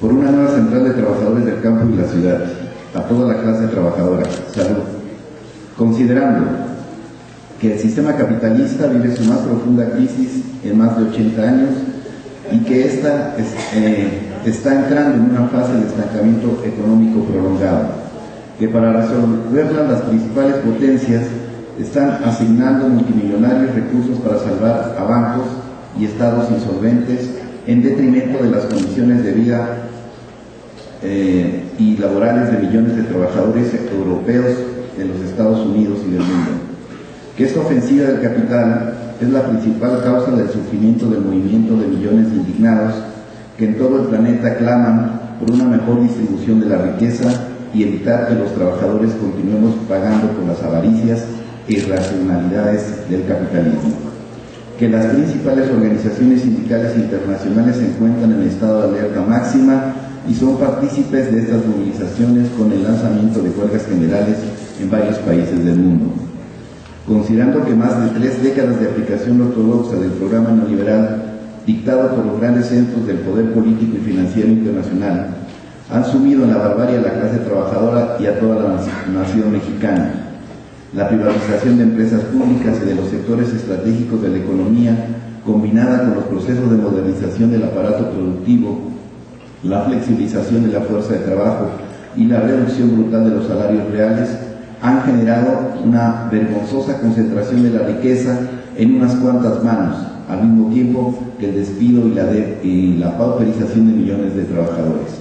por una nueva central de trabajadores del campo y la ciudad, a toda la clase trabajadora. Salud. Considerando que el sistema capitalista vive su más profunda crisis en más de 80 años y que ésta está entrando en una fase de estancamiento económico prolongado, que para resolverla las principales potencias están asignando multimillonarios recursos para salvar a bancos y estados insolventes en detrimento de las condiciones de vida y laborales de millones de trabajadores europeos en los Estados Unidos y del mundo. Que esta ofensiva del capital es la principal causa del sufrimiento del movimiento de millones de indignados que en todo el planeta claman por una mejor distribución de la riqueza y evitar que los trabajadores continuemos pagando por las avaricias e irracionalidades del capitalismo. Que las principales organizaciones sindicales internacionales se encuentran en estado de alerta máxima y son partícipes de estas movilizaciones con el lanzamiento de huelgas generales en varios países del mundo. Considerando que más de 3 décadas de aplicación ortodoxa del programa neoliberal dictado por los grandes centros del poder político y financiero internacional han sumido en la barbarie a la clase trabajadora y a toda la nación mexicana, la privatización de empresas públicas y de los sectores estratégicos de la economía, combinada con los procesos de modernización del aparato productivo, la flexibilización de la fuerza de trabajo y la reducción brutal de los salarios reales, han generado una vergonzosa concentración de la riqueza en unas cuantas manos, al mismo tiempo que el despido y la pauperización de millones de trabajadores.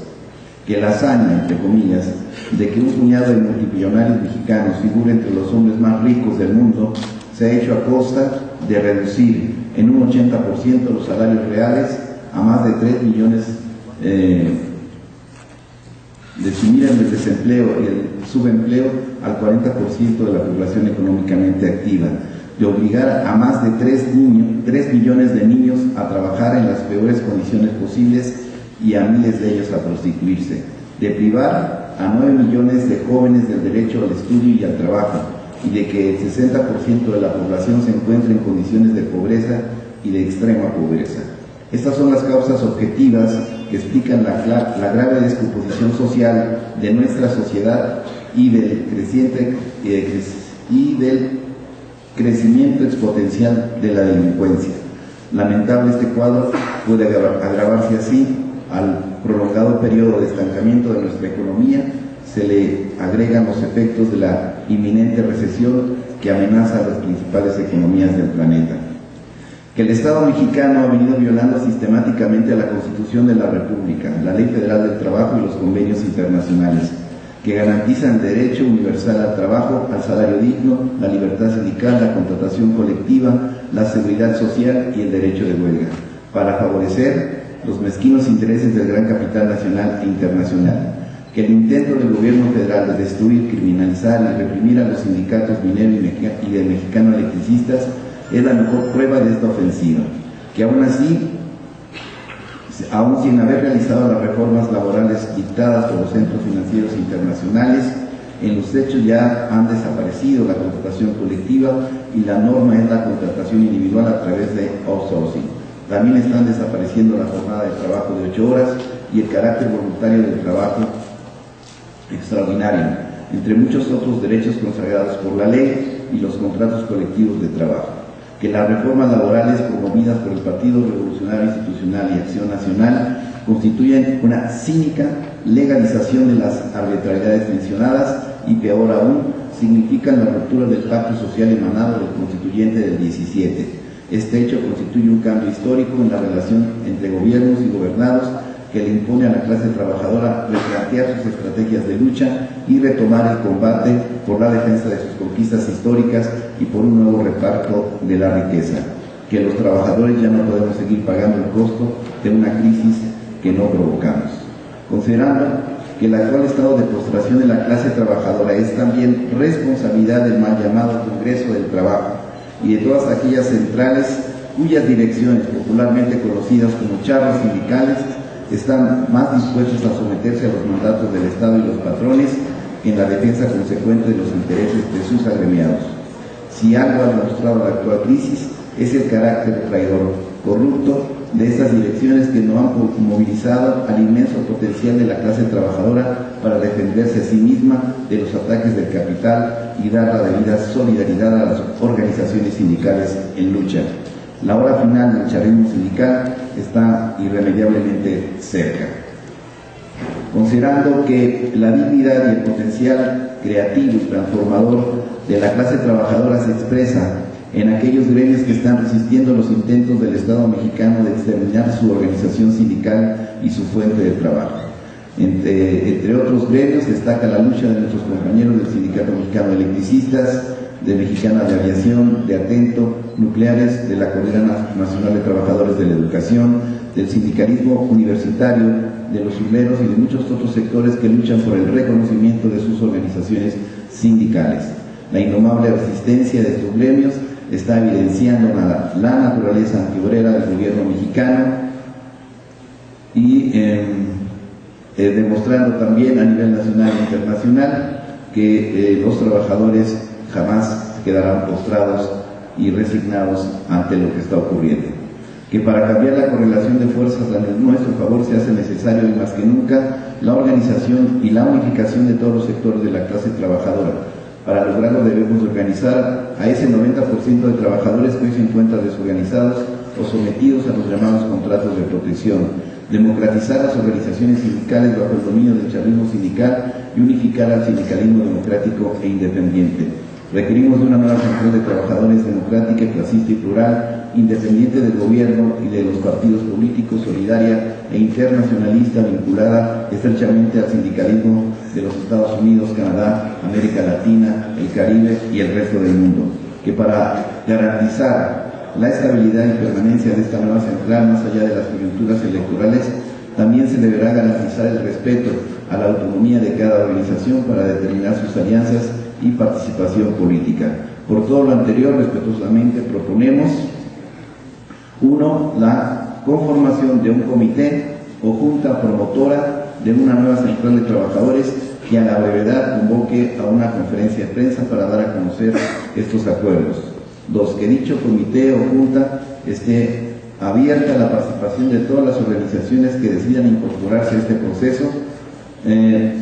Que la hazaña, entre comillas, de que un puñado de multimillonarios mexicanos figure entre los hombres más ricos del mundo se ha hecho a costa de reducir en un 80% los salarios reales a más de 3 millones, de sumir el desempleo y el subempleo al 40% de la población económicamente activa, de obligar a más de 3 millones de niños a trabajar en las peores condiciones posibles y a miles de ellos a prostituirse, de privar a 9 millones de jóvenes del derecho al estudio y al trabajo, y de que el 60% de la población se encuentre en condiciones de pobreza y de extrema pobreza. Estas son las causas objetivas que explican la grave descomposición social de nuestra sociedad y del crecimiento exponencial de la delincuencia. Lamentable este cuadro puede agravarse así. Al prolongado periodo de estancamiento de nuestra economía se le agregan los efectos de la inminente recesión que amenaza a las principales economías del planeta. Que el Estado mexicano ha venido violando sistemáticamente la Constitución de la República, la Ley Federal del Trabajo y los convenios internacionales, que garantizan derecho universal al trabajo, al salario digno, la libertad sindical, la contratación colectiva, la seguridad social y el derecho de huelga, para favorecer los mezquinos intereses del gran capital nacional e internacional. Que el intento del gobierno federal de destruir, criminalizar y reprimir a los sindicatos minero y de mexicano electricistas es la mejor prueba de esta ofensiva. Que aún así, aún sin haber realizado las reformas laborales dictadas por los centros financieros internacionales, en los hechos ya han desaparecido la contratación colectiva y la norma es la contratación individual a través de outsourcing. También están desapareciendo la jornada de trabajo de 8 horas y el carácter voluntario del trabajo extraordinario, entre muchos otros derechos consagrados por la ley y los contratos colectivos de trabajo. Que las reformas laborales promovidas por el Partido Revolucionario Institucional y Acción Nacional constituyen una cínica legalización de las arbitrariedades mencionadas y, peor aún, significan la ruptura del pacto social emanado del constituyente del 17. Este hecho constituye un cambio histórico en la relación entre gobiernos y gobernados que le impone a la clase trabajadora replantear sus estrategias de lucha y retomar el combate por la defensa de sus conquistas históricas y por un nuevo reparto de la riqueza. Que los trabajadores ya no podemos seguir pagando el costo de una crisis que no provocamos. Considerando que el actual estado de postración de la clase trabajadora es también responsabilidad del mal llamado Congreso del Trabajo y de todas aquellas centrales cuyas direcciones, popularmente conocidas como charros sindicales, están más dispuestos a someterse a los mandatos del Estado y los patrones que en la defensa consecuente de los intereses de sus agremiados. Si algo ha demostrado la actual crisis es el carácter traidor, corrupto de estas direcciones que no han movilizado al inmenso potencial de la clase trabajadora para defenderse a sí misma de los ataques del capital y dar la debida solidaridad a las organizaciones sindicales en lucha. La hora final del chavismo sindical está irremediablemente cerca. Considerando que la dignidad y el potencial creativo y transformador de la clase trabajadora se expresa en aquellos gremios que están resistiendo los intentos del Estado mexicano de exterminar su organización sindical y su fuente de trabajo. Entre otros gremios destaca la lucha de nuestros compañeros del Sindicato Mexicano de Electricistas, de Mexicana de Aviación, de Atento, Nucleares, de la Coordinadora Nacional de Trabajadores de la Educación, del sindicalismo universitario, de los subleros y de muchos otros sectores que luchan por el reconocimiento de sus organizaciones sindicales. La indomable resistencia de estos gremios está evidenciando la naturaleza antiobrera del gobierno mexicano y demostrando también a nivel nacional e internacional que los trabajadores jamás quedarán postrados y resignados ante lo que está ocurriendo. Que para cambiar la correlación de fuerzas a nuestro favor se hace necesario y más que nunca la organización y la unificación de todos los sectores de la clase trabajadora. Para lograrlo debemos organizar a ese 90% de trabajadores que hoy se encuentran desorganizados o sometidos a los llamados contratos de protección, democratizar las organizaciones sindicales bajo el dominio del chavismo sindical y unificar al sindicalismo democrático e independiente. Requerimos de una nueva central de trabajadores democrática, clasista y plural, independiente del gobierno y de los partidos políticos, solidaria e internacionalista, vinculada estrechamente al sindicalismo de los Estados Unidos, Canadá, América Latina, el Caribe y el resto del mundo. Que para garantizar la estabilidad y permanencia de esta nueva central, más allá de las coyunturas electorales, también se deberá garantizar el respeto a la autonomía de cada organización para determinar sus alianzas y participación política. Por todo lo anterior, respetuosamente proponemos: 1. La conformación de un comité o junta promotora de una nueva central de trabajadores que a la brevedad convoque a una conferencia de prensa para dar a conocer estos acuerdos. 2. Que dicho comité o junta esté abierta a la participación de todas las organizaciones que decidan incorporarse a este proceso,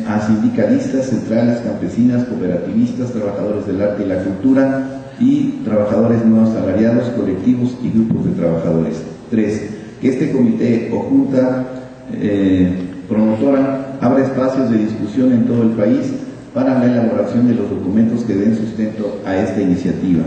a sindicalistas, centrales, campesinas, cooperativistas, trabajadores del arte y la cultura y trabajadores no asalariados, colectivos y grupos de trabajadores. 3. Que este comité o junta promotora abra espacios de discusión en todo el país para la elaboración de los documentos que den sustento a esta iniciativa.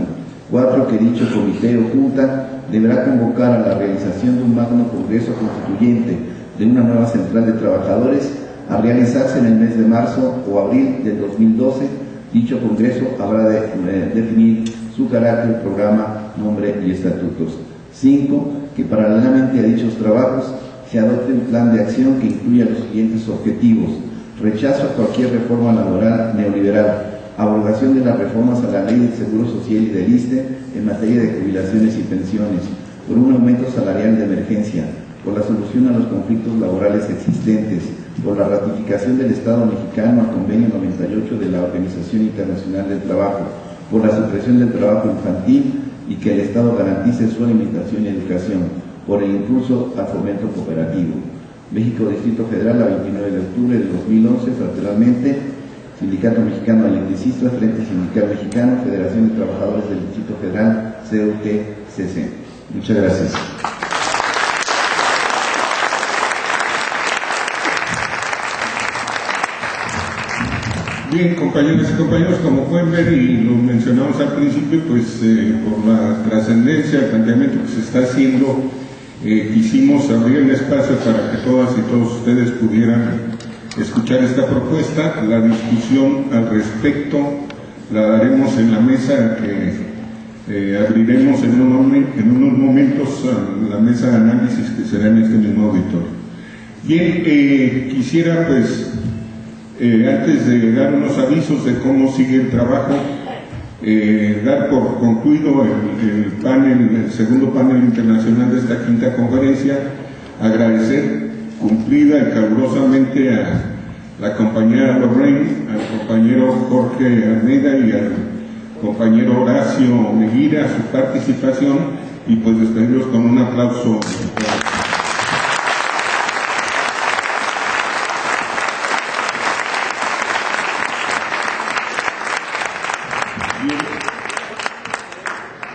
4. Que dicho comité o junta deberá convocar a la realización de un magno congreso constituyente de una nueva central de trabajadores a realizarse en el mes de marzo o abril del 2012. Dicho congreso habrá de definir su carácter, programa, nombre y estatutos. 5. Que paralelamente a dichos trabajos se adopte un plan de acción que incluya los siguientes objetivos: rechazo a cualquier reforma laboral neoliberal, abrogación de las reformas a la ley del Seguro Social y del ISSSTE en materia de jubilaciones y pensiones, por un aumento salarial de emergencia, por la solución a los conflictos laborales existentes, por la ratificación del Estado mexicano al Convenio 98 de la Organización Internacional del Trabajo, por la supresión del trabajo infantil y que el Estado garantice su alimentación y educación, por el impulso al fomento cooperativo. México, Distrito Federal, a 29 de octubre de 2011, fraternalmente, Sindicato Mexicano de Electricistas, Frente Sindical Mexicano, Federación de Trabajadores del Distrito Federal, CUT-CC. Muchas gracias. Bien, compañeros y compañeros, como pueden ver y lo mencionamos al principio, pues por la trascendencia, el planteamiento que se está haciendo, quisimos abrir el espacio para que todas y todos ustedes pudieran escuchar esta propuesta. La discusión al respecto la daremos en la mesa que abriremos en unos momentos, la mesa de análisis que será en este mismo auditorio. Bien, quisiera pues antes de dar unos avisos de cómo sigue el trabajo, dar por concluido el segundo panel internacional de esta quinta conferencia, agradecer cumplida y calurosamente a la compañera Lorraine, al compañero Jorge Almeida y al compañero Horacio Meguira su participación, y pues despedirlos con un aplauso.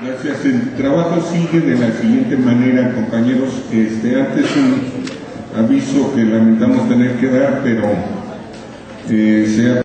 Gracias. El trabajo sigue de la siguiente manera, compañeros. Antes un aviso que lamentamos tener que dar, pero se ha